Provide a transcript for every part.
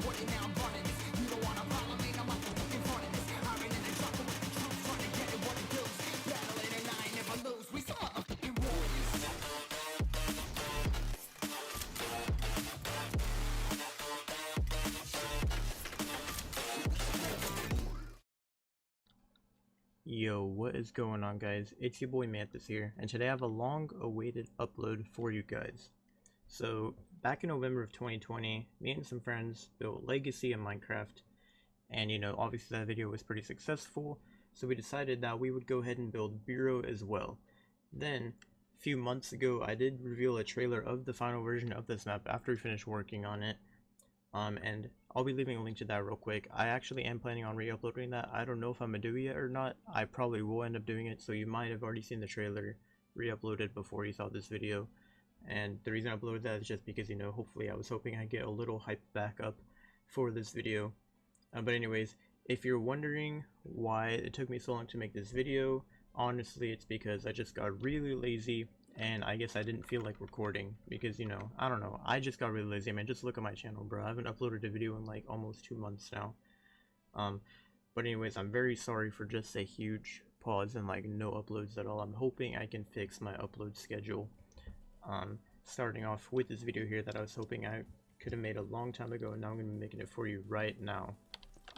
reporting, now I'm running this. You don't wanna follow me, I'm up to in front of this. Hiring in the jungle with the troops, trying to get it what it does. Battling and I never lose, we some motherfucking warriors. Yo, what is going on, guys? It's your boy Mantis here, and today I have a long awaited upload for you guys. So back in November of 2020, me and some friends built Legacy in Minecraft, and obviously that video was pretty successful, so we decided that we would go ahead and build Bureau as well. Then a few months ago I did reveal a trailer of the final version of this map after we finished working on it. And I'll be leaving a link to that real quick. I actually am planning on re-uploading that. I don't know if I'm gonna do it yet or not. I probably will end up doing it, so you might have already seen the trailer re-uploaded before you saw this video. And the reason I uploaded that is just because, hopefully I was hoping I'd get a little hype back up for this video. But anyways, if you're wondering why it took me so long to make this video, honestly it's because I just got really lazy. And I guess I didn't feel like recording because, I don't know, I just got really lazy. I mean, just look at my channel, bro. I haven't uploaded a video in like almost 2 months now. But anyways, I'm very sorry for just a huge pause and like no uploads at all. I'm hoping I can fix my upload schedule. Starting off with this video here that I was hoping I could have made a long time ago, and now I'm going to be making it for you right now.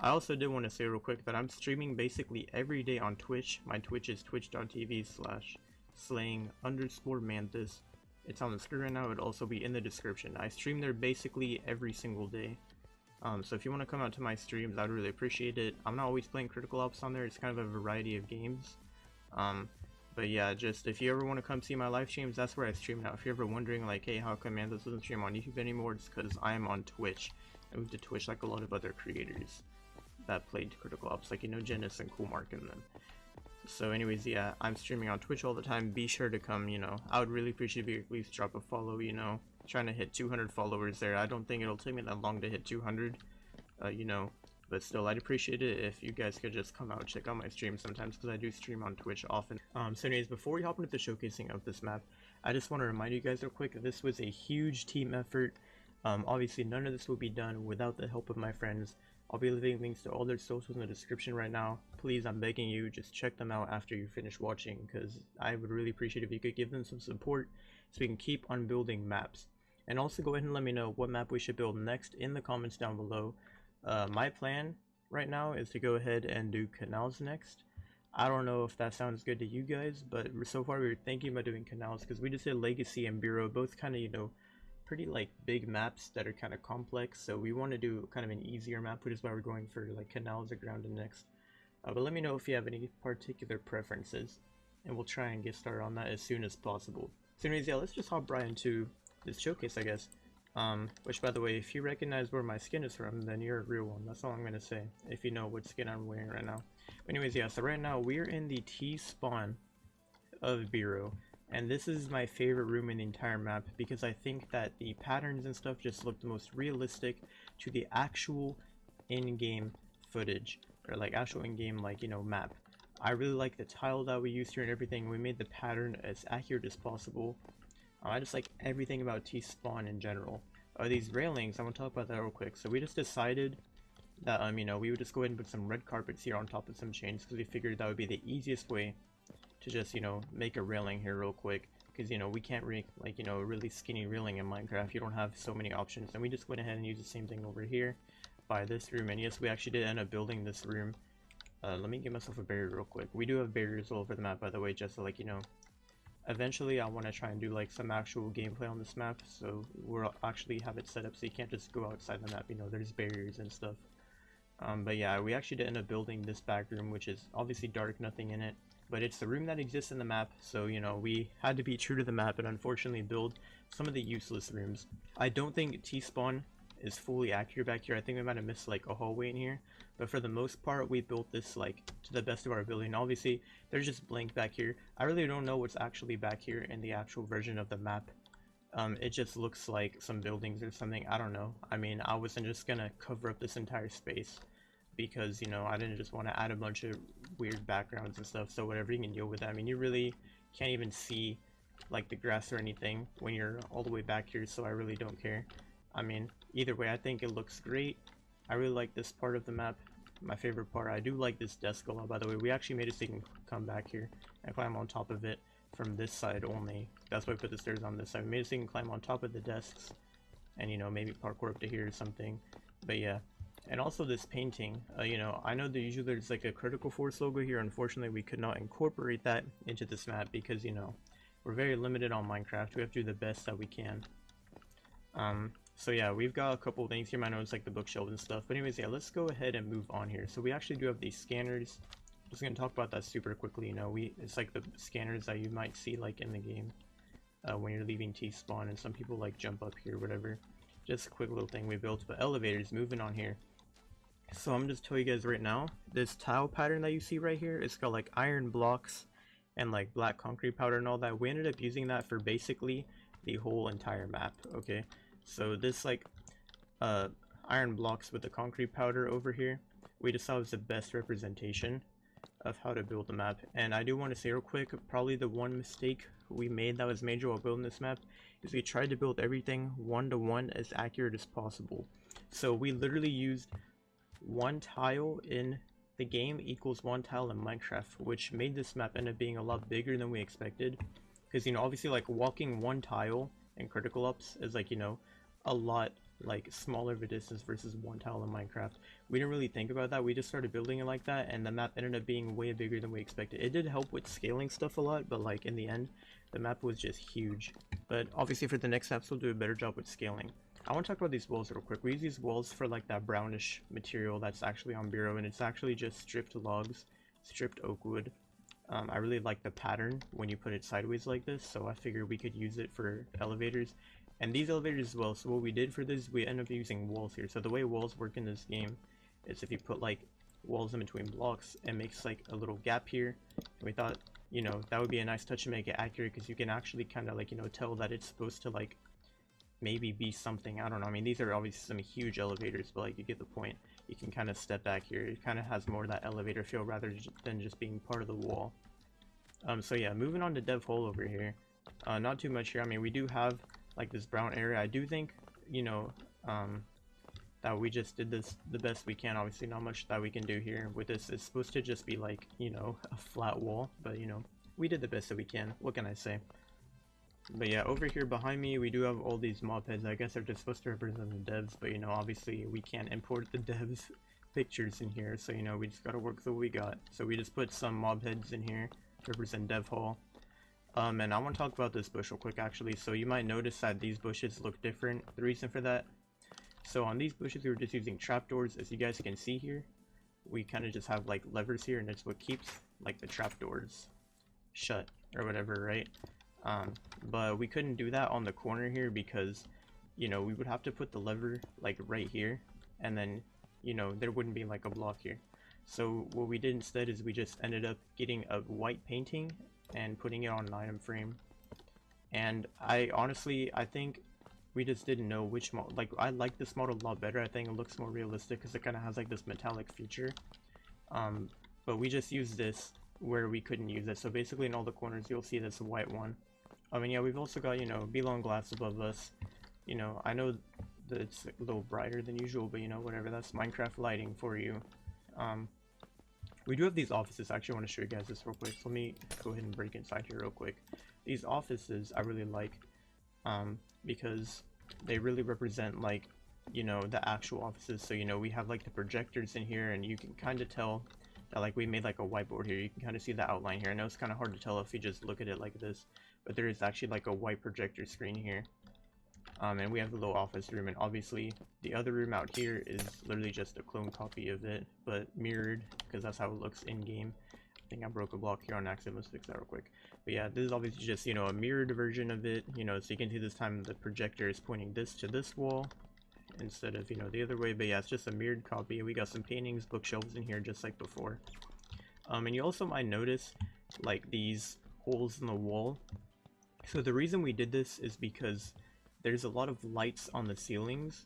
I also did want to say real quick that I'm streaming basically every day on Twitch. My Twitch is twitch.tv/slaying_mantis. It's on the screen right now. It'll also be in the description. I stream there basically every single day. So if you want to come out to my streams, I'd really appreciate it. I'm not always playing Critical Ops on there. It's kind of a variety of games. But yeah, just if you ever want to come see my live streams, that's where I stream now. If you're ever wondering like, hey, how come Mantis doesn't stream on YouTube anymore, it's because I am on Twitch. I moved to Twitch like a lot of other creators that played Critical Ops, like Genis and Coolmark and them. So anyways, yeah, I'm streaming on Twitch all the time. Be sure to come, I would really appreciate if you at least drop a follow, trying to hit 200 followers there. I don't think it'll take me that long to hit 200, but still, I'd appreciate it if you guys could just come out, check out my stream sometimes, because I do stream on Twitch often. So anyways, before we hop into the showcasing of this map, I just want to remind you guys real quick, this was a huge team effort. Obviously, none of this will be done without the help of my friends. I'll be leaving links to all their socials in the description right now. Please, I'm begging you, just check them out after you finish watching, because I would really appreciate if you could give them some support so we can keep on building maps. And also go ahead and let me know what map we should build next in the comments down below. My plan right now is to go ahead and do canals next. I don't know if that sounds good to you guys, but so far we were thinking about doing canals because we just did Legacy and Bureau, both kind of, pretty like big maps that are kind of complex, so we want to do kind of an easier map, which is why we're going for like canals or grounded next. But let me know if you have any particular preferences, and we'll try and get started on that as soon as possible. So anyways, yeah, let's just hop right into this showcase, I guess. Which, by the way, if you recognize where my skin is from, then you're a real one. That's all I'm gonna say, if you know what skin I'm wearing right now. But anyways, yeah, so right now we're in the T spawn of Bureau. And this is my favorite room in the entire map because I think that the patterns and stuff just look the most realistic to the actual in-game footage, or like actual in-game map. I really like the tile that we used here and everything. We made the pattern as accurate as possible. I just like everything about T-Spawn in general. These railings, I want to talk about that real quick. So we just decided that we would just go ahead and put some red carpets here on top of some chains because we figured that would be the easiest way to just make a railing here real quick, because we can't make really skinny railing in Minecraft. You don't have so many options, and we just went ahead and used the same thing over here by this room. And yes, we actually did end up building this room. Let me give myself a barrier real quick. We do have barriers all over the map, by the way, just so eventually I want to try and do like some actual gameplay on this map, so we'll actually have it set up so you can't just go outside the map, there's barriers and stuff. But yeah, we actually did end up building this back room, which is obviously dark, nothing in it. But it's the room that exists in the map, so we had to be true to the map and unfortunately build some of the useless rooms. I don't think T-Spawn is fully accurate back here. I think we might have missed like a hallway in here, but for the most part we built this like to the best of our ability. And obviously there's just blank back here. I really don't know what's actually back here in the actual version of the map. It just looks like some buildings or something. I don't know. I mean, I wasn't just gonna cover up this entire space because I didn't just want to add a bunch of weird backgrounds and stuff, so whatever, you can deal with that. I mean, you really can't even see like the grass or anything when you're all the way back here, so I really don't care. I mean, either way, I think it looks great. I really like this part of the map. My favorite part. I do like this desk a lot, by the way. We actually made it so you can come back here and climb on top of it from this side only. That's why I put the stairs on this side. We made it so you can climb on top of the desks and, you know, maybe parkour up to here or something. But yeah. And also this painting, you know, I know that usually there's like a Critical Force logo here. Unfortunately, we could not incorporate that into this map because, you know, we're very limited on Minecraft. We have to do the best that we can. So yeah, we've got a couple things here. I know it's like the bookshelf and stuff. But anyways, yeah, let's go ahead and move on here. So we actually do have these scanners. I'm just gonna talk about that super quickly. You know, it's like the scanners that you might see like in the game when you're leaving T-spawn, and some people like jump up here, whatever. Just a quick little thing we built. But elevators, moving on here. So I'm just telling you guys right now, this tile pattern that you see right here, it's got like iron blocks and like black concrete powder and all that. We ended up using that for basically the whole entire map. Okay, so this like iron blocks with the concrete powder over here, we just thought was the best representation of how to build the map. And I do want to say real quick, probably the one mistake we made that was major while building this map is we tried to build everything 1-to-1 as accurate as possible. So we literally used one tile in the game equals one tile in Minecraft, which made this map end up being a lot bigger than we expected. Because, you know, obviously like walking one tile in Critical Ops is like, you know, a lot like smaller of a distance versus one tile in Minecraft. We didn't really think about that. We just started building it like that, and the map ended up being way bigger than we expected. It did help with scaling stuff a lot, but like in the end, the map was just huge. But obviously for the next maps, we'll do a better job with scaling. I want to talk about these walls real quick. We use these walls for like that brownish material that's actually on Bureau, and it's actually just stripped logs, stripped oak wood. I really like the pattern when you put it sideways like this, so I figured we could use it for elevators. And these elevators as well. So what we did for this, we end up using walls here. So the way walls work in this game is if you put like walls in between blocks, it makes like a little gap here. And we thought, you know, that would be a nice touch to make it accurate, because you can actually kind of like, you know, tell that it's supposed to like maybe be something. I don't know. I mean, these are obviously some huge elevators, but like you get the point. You can kind of step back here. It kind of has more of that elevator feel rather than just being part of the wall. So yeah, moving on to dev hole over here. Not too much here. I mean, we do have like this brown area. I do think, you know, that we just did this the best we can. Obviously not much that we can do here with this. It's supposed to just be like, you know, a flat wall, but you know, we did the best that we can. What can I say? But yeah, over here behind me, we do have all these mob heads. I guess they're just supposed to represent the devs, but you know, obviously we can't import the devs pictures in here, so you know, we just gotta work with what we got. So we just put some mob heads in here to represent dev hall. And I want to talk about this bush real quick actually. So you might notice that these bushes look different. The reason for that, so on these bushes we were just using trapdoors. As you guys can see here, we kind of just have like levers here, and it's what keeps like the trapdoors shut or whatever, right? But we couldn't do that on the corner here because, you know, we would have to put the lever like right here, and then, you know, there wouldn't be like a block here. So what we did instead is we just ended up getting a white painting and putting it on an item frame. And I think we just didn't know which model. Like, I like this model a lot better. I think it looks more realistic because it kind of has like this metallic feature. But we just used this where we couldn't use it. So basically in all the corners you'll see this white one. I mean, yeah, we've also got, you know, belong glass above us. You know, I know that it's a little brighter than usual, but you know, whatever, that's Minecraft lighting for you. We do have these offices. I actually want to show you guys this real quick. So let me go ahead and break inside here real quick. These offices I really like, because they really represent, like, you know, the actual offices. So, you know, we have like the projectors in here, and you can kind of tell that like we made like a whiteboard here. You can kind of see the outline here. I know it's kind of hard to tell if you just look at it like this, but there is actually like a white projector screen here. And we have the little office room, and obviously the other room out here is literally just a clone copy of it, but mirrored, because that's how it looks in game. I think I broke a block here on accident. Let's fix that real quick. But yeah, this is obviously just, you know, a mirrored version of it, you know, so you can see this time the projector is pointing this to this wall instead of, you know, the other way. But yeah, it's just a mirrored copy. We got some paintings, bookshelves in here just like before. And you also might notice like these holes in the wall. So the reason we did this is because there's a lot of lights on the ceilings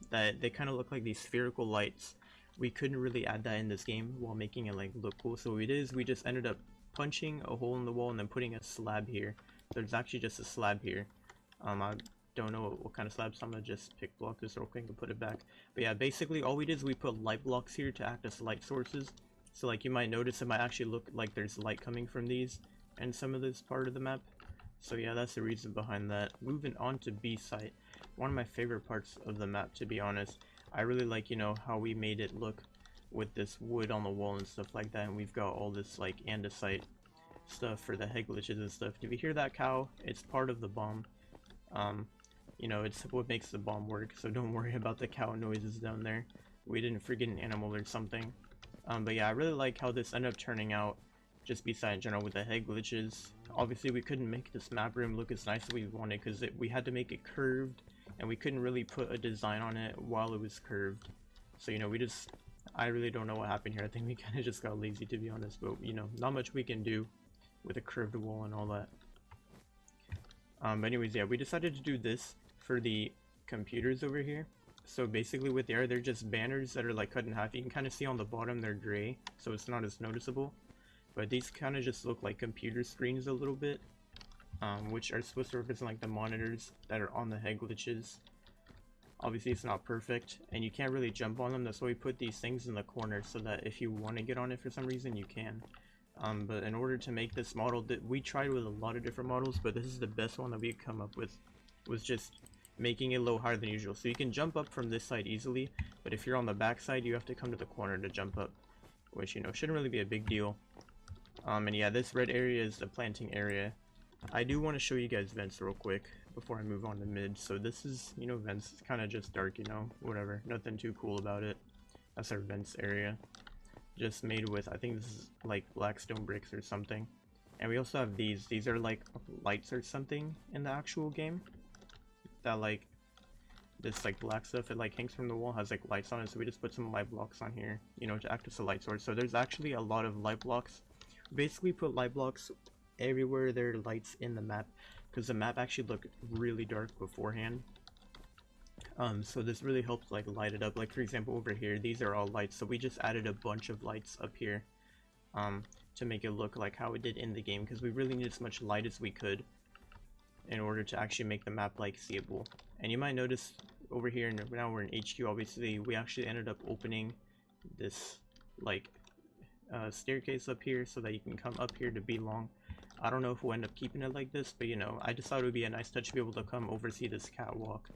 that they kind of look like these spherical lights. We couldn't really add that in this game while making it like look cool. So what we did is we just ended up punching a hole in the wall and then putting a slab here. So there's actually just a slab here. I don't know what kind of slabs, so I'm gonna just pick block this real quick and put it back. But yeah, basically all we did is we put light blocks here to act as light sources. So like you might notice it might actually look like there's light coming from these and some of this part of the map. So yeah, that's the reason behind that. Moving on to B site, one of my favorite parts of the map, to be honest. I really like, you know, how we made it look with this wood on the wall and stuff like that, and we've got all this like andesite stuff for the head glitches and stuff. Did we hear that cow? It's part of the bomb. You know, it's what makes the bomb work, so don't worry about the cow noises down there. We didn't forget an animal or something. But yeah, I really like how this ended up turning out, just beside in general with the head glitches. Obviously we couldn't make this map room look as nice as we wanted because we had to make it curved, and we couldn't really put a design on it while it was curved. So you know, I really don't know what happened here. I think we kind of just got lazy, to be honest, but you know, not much we can do with a curved wall and all that. But anyways, yeah, we decided to do this for the computers over here. So basically what they're just banners that are like cut in half. You can kind of see on the bottom they're gray, so it's not as noticeable. But these kind of just look like computer screens a little bit, which are supposed to represent like the monitors that are on the head glitches. Obviously it's not perfect, and you can't really jump on them. That's why we put these things in the corner, so that if you want to get on it for some reason, you can. But in order to make this model, we tried with a lot of different models, but this is the best one that we could come up with, was just making it a little higher than usual. So you can jump up from this side easily, but if you're on the back side, you have to come to the corner to jump up, which, you know, shouldn't really be a big deal. And yeah, this red area is the planting area. I do want to show you guys vents real quick before I move on to mid. So this is, you know, vents. It's kind of just dark, you know, whatever, nothing too cool about it. That's our vents area, just made with, I think this is like black stone bricks or something. And we also have these are like lights or something in the actual game, that like this like black stuff, it like hangs from the wall, has like lights on it. So we just put some light blocks on here, you know, to act as a light source. So there's actually a lot of light blocks. Basically put light blocks everywhere there are lights in the map, because the map actually looked really dark beforehand. So this really helps like light it up. Like for example over here, these are all lights, so we just added a bunch of lights up here to make it look like how it did in the game, because we really need as much light as we could in order to actually make the map like seeable. And you might notice over here, now we're in HQ, obviously we actually ended up opening this like staircase up here so that you can come up here to belong. I don't know if we'll end up keeping it like this, but you know, I just thought it would be a nice touch to be able to come oversee this catwalk.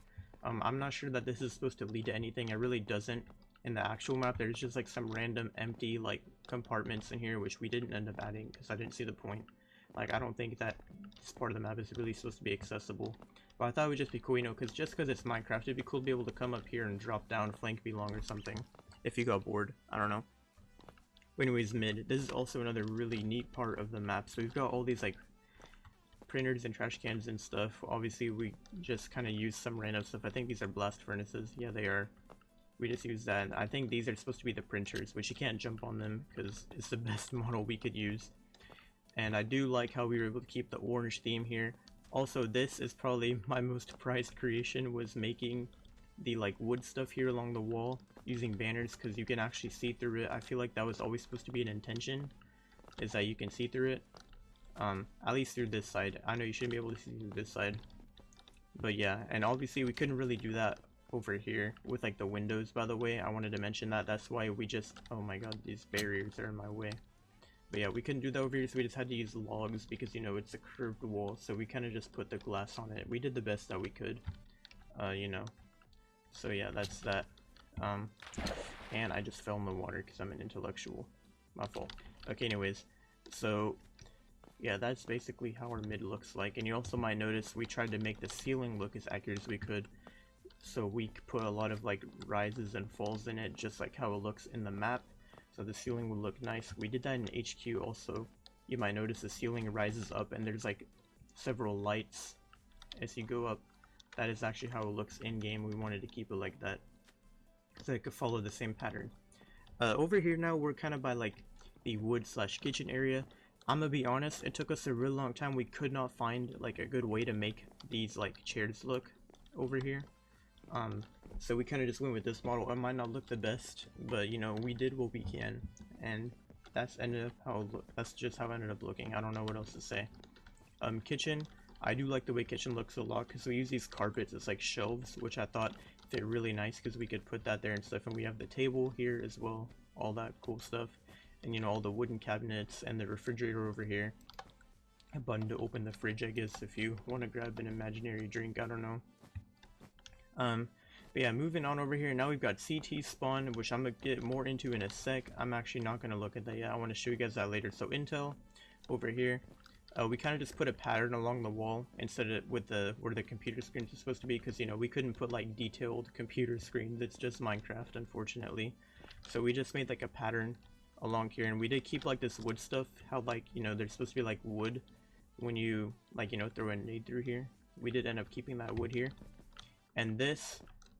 I'm not sure that this is supposed to lead to anything. It really doesn't in the actual map. There's just like some random empty like compartments in here, which we didn't end up adding because I didn't see the point. Like, I don't think that this part of the map is really supposed to be accessible. But I thought it would just be cool, you know, because it's Minecraft, it'd be cool to be able to come up here and drop down, flank belong or something, if you got bored. I don't know. But anyways, mid, this is also another really neat part of the map. So we've got all these like printers and trash cans and stuff. Obviously we just kind of use some random stuff. I think these are blast furnaces. Yeah, they are. We just use that. I think these are supposed to be the printers, which you can't jump on them because it's the best model we could use. And I do like how we were able to keep the orange theme here. Also, this is probably my most prized creation, was making the like wood stuff here along the wall using banners, because you can actually see through it. I feel like that was always supposed to be an intention, is that you can see through it. At least through this side. I know you shouldn't be able to see through this side, but yeah. And obviously we couldn't really do that over here with like the windows, by the way. I wanted to mention that. That's why we just, oh my god, these barriers are in my way. But yeah, we couldn't do that over here, so we just had to use logs because, you know, it's a curved wall, so we kind of just put the glass on it. We did the best that we could, you know. So yeah, that's that. And I just fell in the water because I'm an intellectual. My fault. Okay, anyways, so yeah, that's basically how our mid looks like. And you also might notice we tried to make the ceiling look as accurate as we could, so we put a lot of like rises and falls in it, just like how it looks in the map, so the ceiling would look nice. We did that in HQ also. You might notice the ceiling rises up and there's like several lights as you go up. That is actually how it looks in game. We wanted to keep it like that so it could follow the same pattern. Over here now we're kind of by like the wood slash kitchen area. I'm gonna be honest, it took us a really long time. We could not find like a good way to make these like chairs look over here. So we kind of just went with this model. It might not look the best, but you know, we did what we can, and that's just how it ended up looking. I don't know what else to say. Kitchen, I do like the way kitchen looks a lot because we use these carpets as like shelves, which I thought fit really nice because we could put that there and stuff. And we have the table here as well, all that cool stuff. And you know, all the wooden cabinets and the refrigerator over here. A button to open the fridge, I guess, if you want to grab an imaginary drink, I don't know. But yeah, moving on over here, now we've got CT spawn, which I'm gonna get more into in a sec. I'm actually not gonna look at that yet. I want to show you guys that later. So intel over here, we kind of just put a pattern along the wall instead of with the where the computer screens are supposed to be, because you know we couldn't put like detailed computer screens. It's just Minecraft, unfortunately. So we just made like a pattern along here, and we did keep like this wood stuff. How like, you know, there's supposed to be like wood when you like, you know, throw a nade through here. We did end up keeping that wood here, and this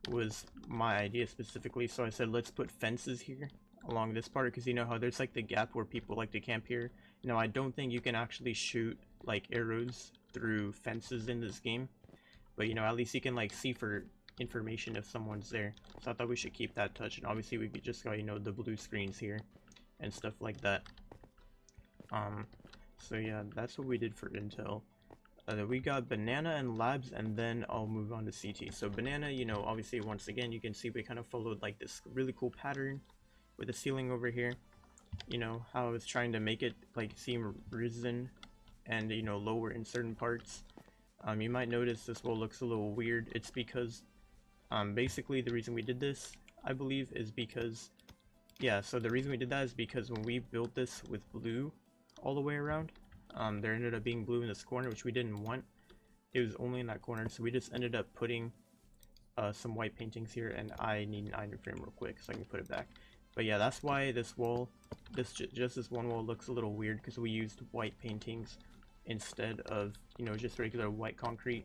was my idea specifically. So I said let's put fences here along this part, because you know how there's like the gap where people like to camp here. Now I don't think you can actually shoot like arrows through fences in this game, but you know, at least you can like see for information if someone's there. So I thought we should keep that touch, and obviously we could just got, you know, the blue screens here and stuff like that. So yeah, that's what we did for intel. We got banana and labs, and then I'll move on to CT. So banana, you know, obviously once again you can see we kind of followed like this really cool pattern with the ceiling over here. You know how I was trying to make it like seem risen and, you know, lower in certain parts. You might notice this wall looks a little weird. It's because basically the reason we did this, I believe, is because so the reason we did that is because when we built this with blue all the way around, there ended up being blue in this corner, which we didn't want. It was only in that corner, so we just ended up putting some white paintings here, and I need an iron frame real quick so I can put it back. But yeah, that's why this wall, just this one wall looks a little weird, because we used white paintings instead of, you know, just regular white concrete.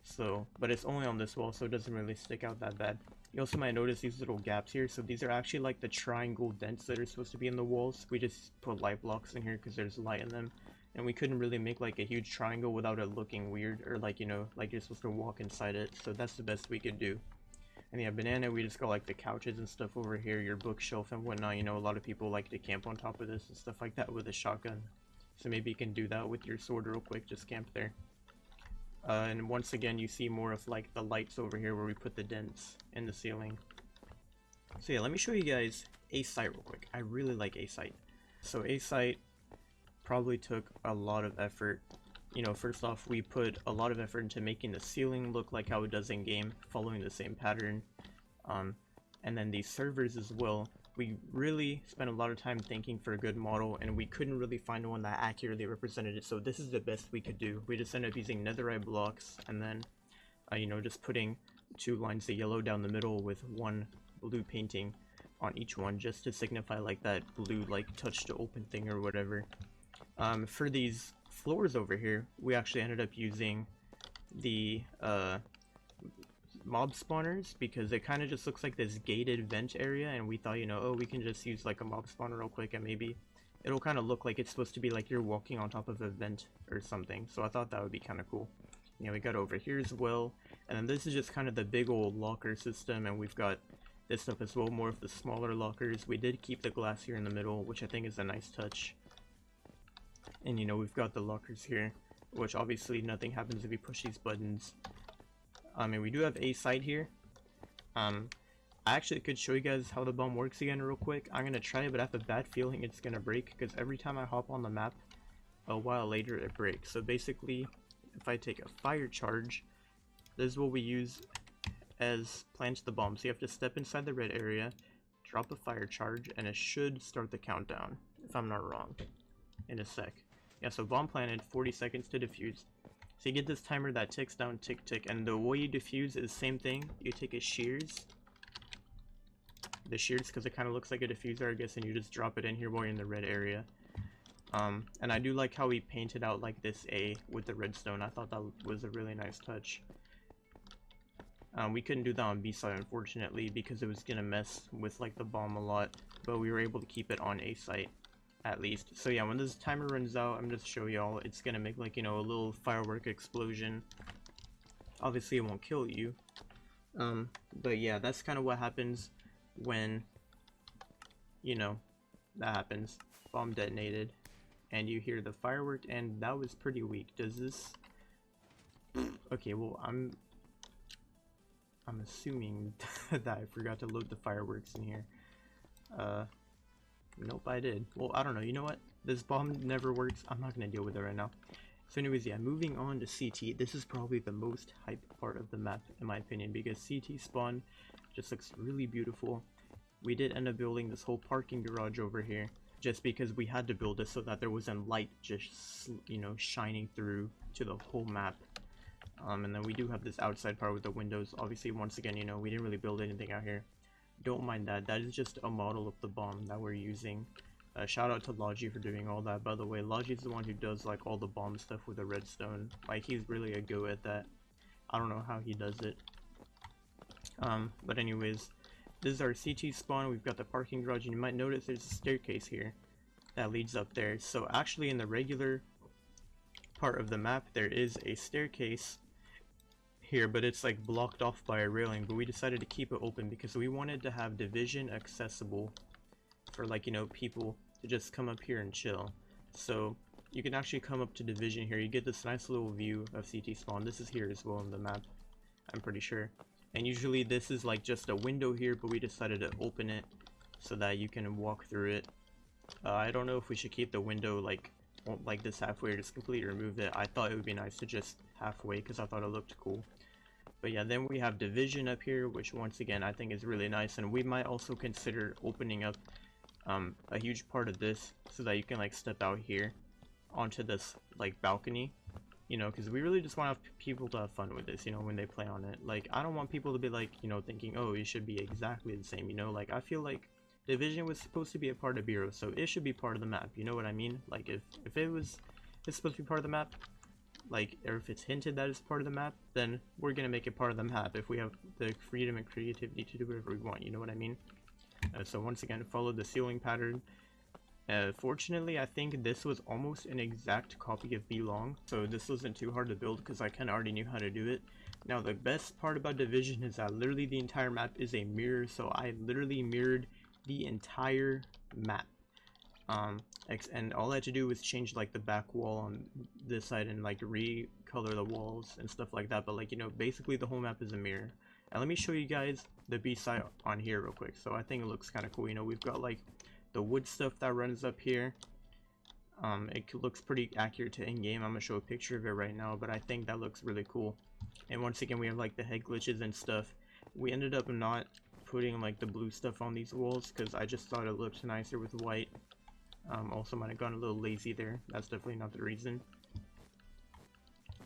So, but it's only on this wall, so it doesn't really stick out that bad. You also might notice these little gaps here. So these are actually like the triangle dents that are supposed to be in the walls. We just put light blocks in here because there's light in them, and we couldn't really make like a huge triangle without it looking weird, or like, you know, like you're supposed to walk inside it. So that's the best we could do. And yeah, banana, we just got like the couches and stuff over here, your bookshelf and whatnot. You know, a lot of people like to camp on top of this and stuff like that with a shotgun. So maybe you can do that with your sword real quick, just camp there. And once again, you see more of like the lights over here where we put the dents in the ceiling. So yeah, let me show you guys a site real quick. I really like a site. So a site probably took a lot of effort. You know, first off, we put a lot of effort into making the ceiling look like how it does in game, following the same pattern. And then these servers as well. We really spent a lot of time thinking for a good model, and we couldn't really find one that accurately represented it. So this is the best we could do. We just ended up using netherite blocks, and then, you know, just putting 2 lines of yellow down the middle with 1 blue painting on each one, just to signify like that blue like touch to open thing or whatever. For these floors over here, we actually ended up using the mob spawners, because it kind of just looks like this gated vent area, and we thought, you know, oh, we can just use like a mob spawner real quick and maybe it'll kind of look like it's supposed to be like you're walking on top of a vent or something. So I thought that would be kind of cool. You know, we got over here as well, and then this is just kind of the big old locker system, and we've got this stuff as well, more of the smaller lockers. We did keep the glass here in the middle, which I think is a nice touch. And you know, we've got the lockers here, which obviously nothing happens if you push these buttons. And we do have a site here. I actually could show you guys how the bomb works again real quick. I'm gonna try it, but I have a bad feeling it's gonna break, because every time I hop on the map, a while later it breaks. So basically, if I take a fire charge, this is what we use as plant the bomb. So you have to step inside the red area, drop a fire charge, and it should start the countdown, if I'm not wrong, in a sec. Yeah, so bomb planted, 40 seconds to defuse. So you get this timer that ticks down, tick, tick, and the way you defuse is same thing. You take a shears, the shears, because it kind of looks like a diffuser, I guess, and you just drop it in here while you're in the red area. And I do like how we painted out like this A with the redstone. I thought that was a really nice touch. We couldn't do that on B site, unfortunately, because it was gonna mess with like the bomb a lot, but we were able to keep it on A site at least. So yeah, when this timer runs out, I'm just show y'all, it's gonna make like, you know, a little firework explosion. Obviously it won't kill you, but yeah, that's kind of what happens when, you know, that happens. Bomb detonated and you hear the firework, and that was pretty weak. Does this Okay, well, I'm assuming that I forgot to load the fireworks in here. Nope, I did. Well, I don't know. You know what? This bomb never works. I'm not gonna deal with it right now. So anyways, yeah, moving on to CT. This is probably the most hype part of the map, in my opinion, because CT spawn just looks really beautiful. We did end up building this whole parking garage over here, just because we had to build it so that there wasn't light just, you know, shining through to the whole map. And then we do have this outside part with the windows. Obviously, once again, you know, we didn't really build anything out here. Don't mind that. That is just a model of the bomb that we're using. Shout out to Logi for doing all that. By the way, Logi's the one who does like all the bomb stuff with the redstone. Like, he's really a go at that. I don't know how he does it. But anyways, this is our CT spawn. We've got the parking garage, and you might notice there's a staircase here that leads up there. So actually, in the regular part of the map, there is a staircase here, but it's like blocked off by a railing. But we decided to keep it open because we wanted to have division accessible for, like, you know, people to just come up here and chill. So you can actually come up to division here. You get this nice little view of CT spawn. This is here as well in the map, I'm pretty sure. And usually this is like just a window here, but we decided to open it so that you can walk through it. I don't know if we should keep the window like this halfway or just completely remove it. I thought it would be nice to just halfway because I thought it looked cool. But yeah, then we have division up here, which once again I think is really nice, and we might also consider opening up a huge part of this so that you can like step out here onto this like balcony, you know, because we really just want people to have fun with this, you know, when they play on it. Like, I don't want people to be like, you know, thinking, oh, it should be exactly the same, you know. Like, I feel like division was supposed to be a part of Bureau, so it should be part of the map, you know what I mean? Like, if it's supposed to be part of the map, like, or if it's hinted that it's part of the map, then we're gonna make it part of the map if we have the freedom and creativity to do whatever we want, you know what I mean? So once again, follow the ceiling pattern. Fortunately, I think this was almost an exact copy of Belong, so this wasn't too hard to build because I kind of already knew how to do it. Now, the best part about Division is that literally the entire map is a mirror, so I literally mirrored the entire map. And all I had to do was change like the back wall on this side and like recolor the walls and stuff like that, but like, you know, basically the whole map is a mirror. And let me show you guys the B-side on here real quick. So I think it looks kind of cool. You know, we've got like the wood stuff that runs up here. It looks pretty accurate to in-game. I'm gonna show a picture of it right now, but I think that looks really cool. And once again, we have like the head glitches and stuff. We ended up not putting like the blue stuff on these walls because I just thought it looked nicer with white. Also might have gone a little lazy there. That's definitely not the reason.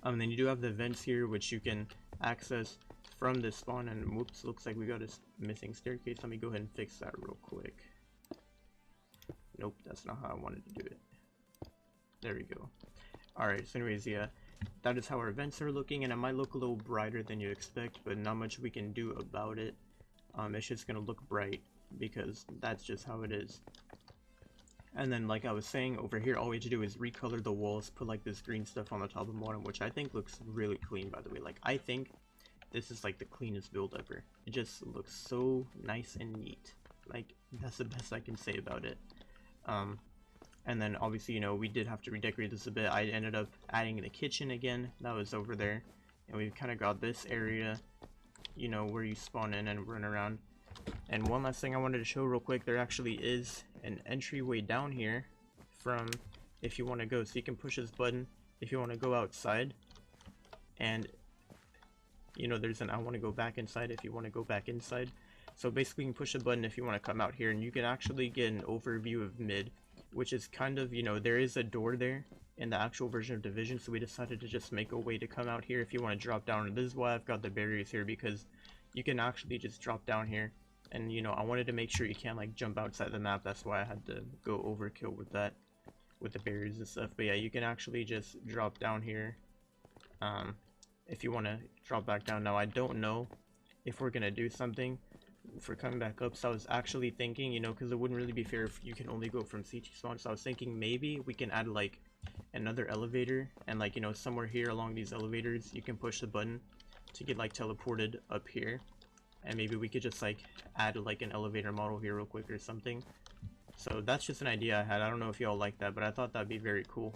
Then you do have the vents here, which you can access from this spawn, and whoops, looks like we got a missing staircase. Let me go ahead and fix that real quick. Nope, that's not how I wanted to do it. There we go. Alright, so anyways, yeah, that is how our vents are looking, and it might look a little brighter than you expect, but not much we can do about it. It's just gonna look bright, because that's just how it is. And then, like I was saying, over here, all we have to do is recolor the walls, put like this green stuff on the top and bottom, which I think looks really clean, by the way. Like, I think this is like the cleanest build ever. It just looks so nice and neat. Like, that's the best I can say about it. And then obviously, you know, we did have to redecorate this a bit. I ended up adding the kitchen again. That was over there. And we've kind of got this area, you know, where you spawn in and run around. And one last thing I wanted to show real quick, there actually is an entryway down here from if you want to go. So you can push this button if you want to go outside. And, you know, there's an I want to go back inside if you want to go back inside. So basically you can push a button if you want to come out here, and you can actually get an overview of mid, which is kind of, you know, there is a door there in the actual version of Division, so we decided to just make a way to come out here if you want to drop down. And this is why I've got the barriers here, because you can actually just drop down here. And, you know, I wanted to make sure you can't like jump outside the map. That's why I had to go overkill with that, with the barriers and stuff. But yeah, you can actually just drop down here if you want to drop back down. Now, I don't know if we're gonna do something for coming back up, so I was actually thinking, you know, because it wouldn't really be fair if you can only go from CT spawn. So I was thinking maybe we can add like another elevator, and like, you know, somewhere here along these elevators you can push the button to get like teleported up here. And maybe we could just like add like an elevator model here real quick or something. So that's just an idea I had. I don't know if y'all like that, but I thought that'd be very cool.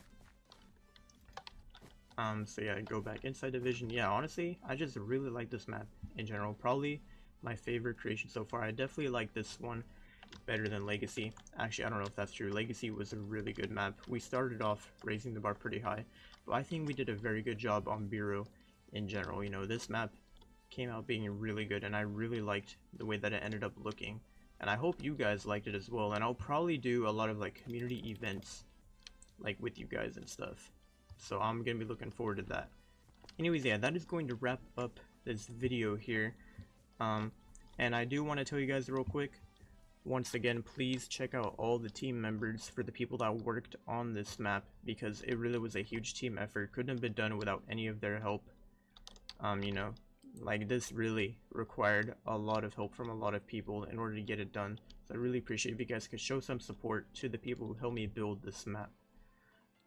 So yeah, go back inside division. Yeah, honestly, I just really like this map in general. Probably my favorite creation so far. I definitely like this one better than Legacy. Actually, I don't know if that's true. Legacy was a really good map. We started off raising the bar pretty high, but I think we did a very good job on Bureau in general. You know, this map came out being really good, and I really liked the way that it ended up looking. And I hope you guys liked it as well. And I'll probably do a lot of like community events like with you guys and stuff. So I'm gonna be looking forward to that. Anyways, yeah, that is going to wrap up this video here. And I do want to tell you guys real quick, once again, please check out all the team members for the people that worked on this map, because it really was a huge team effort. Couldn't have been done without any of their help. You know, like this really required a lot of help from a lot of people in order to get it done. So I really appreciate if you guys could show some support to the people who helped me build this map.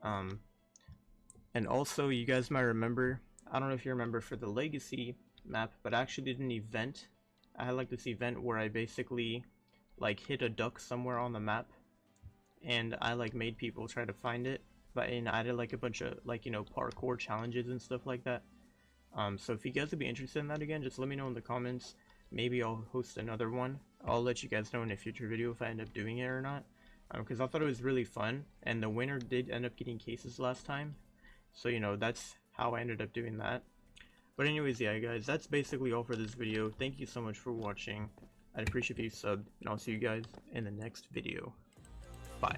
And also, you guys might remember, I don't know if you remember for the Legacy map, but I actually did an event. I had like this event where I basically like hit a duck somewhere on the map, and I like made people try to find it, but and I did like a bunch of like, you know, parkour challenges and stuff like that. So if you guys would be interested in that again, just let me know in the comments. Maybe I'll host another one. I'll let you guys know in a future video if I end up doing it or not, because I thought it was really fun, and the winner did end up getting cases last time. So, you know, that's how I ended up doing that. But anyways, yeah guys, that's basically all for this video. Thank you so much for watching. I'd appreciate if you subbed, and I'll see you guys in the next video. Bye.